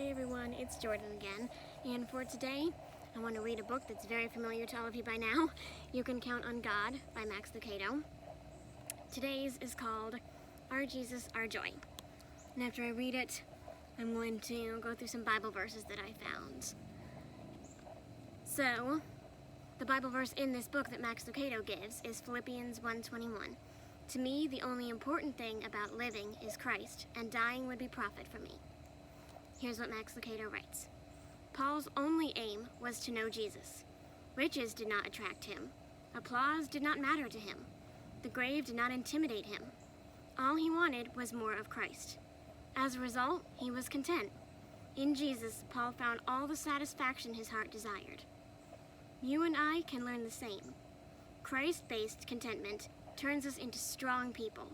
Hey everyone, it's Jordan again, and for today, I want to read a book that's very familiar to all of you by now, You Can Count on God by Max Lucado. Today's is called Our Jesus, Our Joy. And after I read it, I'm going to go through some Bible verses that I found. So, the Bible verse in this book that Max Lucado gives is Philippians 1:21. To me, the only important thing about living is Christ, and dying would be profit for me. Here's what Max Lucado writes. Paul's only aim was to know Jesus. Riches did not attract him. Applause did not matter to him. The grave did not intimidate him. All he wanted was more of Christ. As a result, he was content. In Jesus, Paul found all the satisfaction his heart desired. You and I can learn the same. Christ-based contentment turns us into strong people.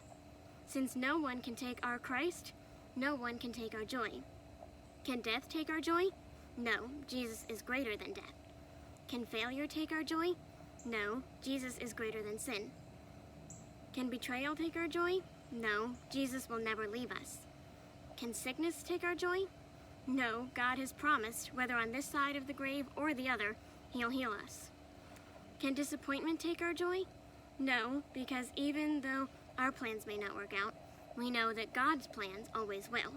Since no one can take our Christ, no one can take our joy. Can death take our joy? No, Jesus is greater than death. Can failure take our joy? No, Jesus is greater than sin. Can betrayal take our joy? No, Jesus will never leave us. Can sickness take our joy? No, God has promised, whether on this side of the grave or the other, He'll heal us. Can disappointment take our joy? No, because even though our plans may not work out, we know that God's plans always will.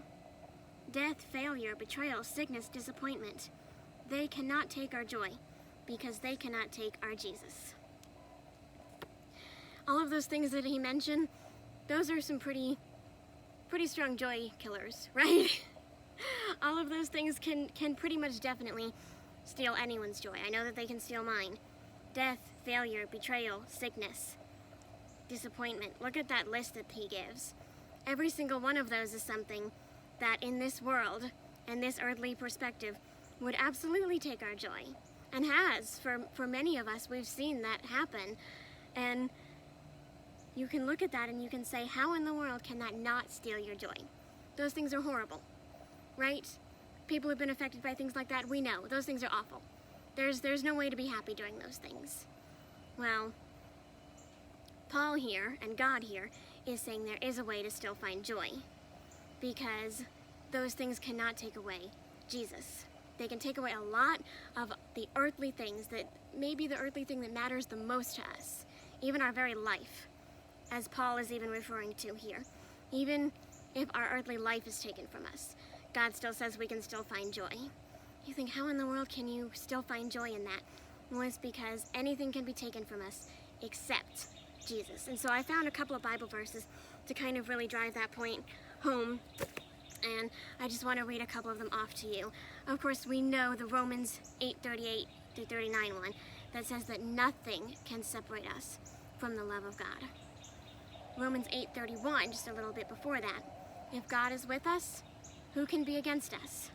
Death, failure, betrayal, sickness, disappointment, they cannot take our joy because they cannot take our Jesus. All of those things that he mentioned, those are some pretty strong joy killers, right? All of those things can pretty much definitely steal anyone's joy. I know that they can steal mine. Death, failure, betrayal, sickness, disappointment. Look at that list that he gives. Every single one of those is something that in this world and this earthly perspective would absolutely take our joy, and has. For many of us, we've seen that happen, and you can look at that and you can say, how in the world can that not steal your joy? Those things are horrible, right? People have been affected by things like that. We know those things are awful. There's no way to be happy doing those things. Well, Paul here and God here is saying there is a way to still find joy, because those things cannot take away Jesus. They can take away a lot of the earthly things, that maybe the earthly thing that matters the most to us, even our very life, as Paul is even referring to here. Even if our earthly life is taken from us, God still says we can still find joy. You think, how in the world can you still find joy in that? Well, it's because anything can be taken from us except Jesus. And so I found a couple of Bible verses to kind of really drive that point home, and I just want to read a couple of them off to you. Of course, we know the Romans 8:38-39 one that says that nothing can separate us from the love of God. Romans 8:31, just a little bit before that, if God is with us, who can be against us?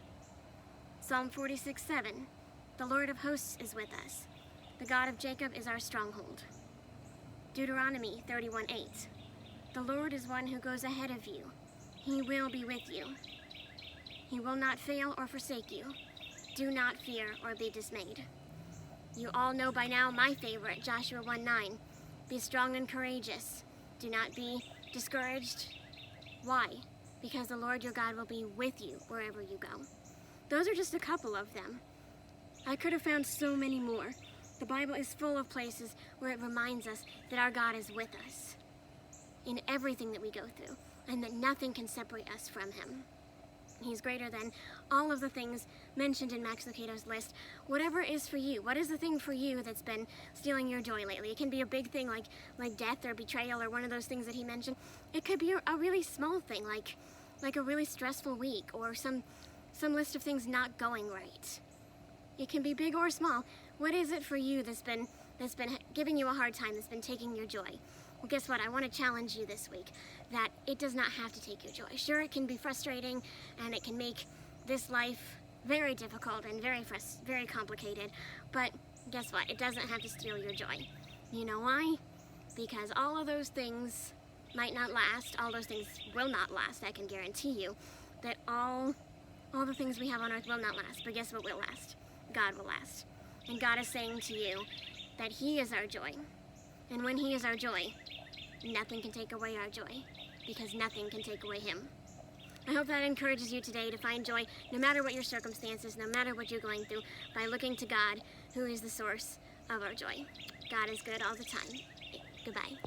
Psalm 46:7, the Lord of hosts is with us. The God of Jacob is our stronghold. Deuteronomy 31:8, the Lord is one who goes ahead of you. He will be with you. He will not fail or forsake you. Do not fear or be dismayed. You all know by now my favorite, Joshua 1:9. Be strong and courageous. Do not be discouraged. Why? Because the Lord your God will be with you wherever you go. Those are just a couple of them. I could have found so many more. The Bible is full of places where it reminds us that our God is with us in everything that we go through, and that nothing can separate us from Him. He's greater than all of the things mentioned in Max Lucado's list. Whatever is for you, what is the thing for you that's been stealing your joy lately? It can be a big thing like death or betrayal or one of those things that he mentioned. It could be a really small thing like a really stressful week, or some list of things not going right. It can be big or small. What is it for you that's been giving you a hard time, that's been taking your joy? Well, guess what? I want to challenge you this week that it does not have to take your joy. Sure, it can be frustrating, and it can make this life very difficult and very complicated, but guess what? It doesn't have to steal your joy. You know why? Because all of those things might not last. All those things will not last. I can guarantee you that all the things we have on earth will not last. But guess what will last? God will last. And God is saying to you that He is our joy. And when He is our joy, nothing can take away our joy, because nothing can take away Him. I hope that encourages you today to find joy no matter what your circumstances, no matter what you're going through, by looking to God, who is the source of our joy. God is good all the time. Goodbye.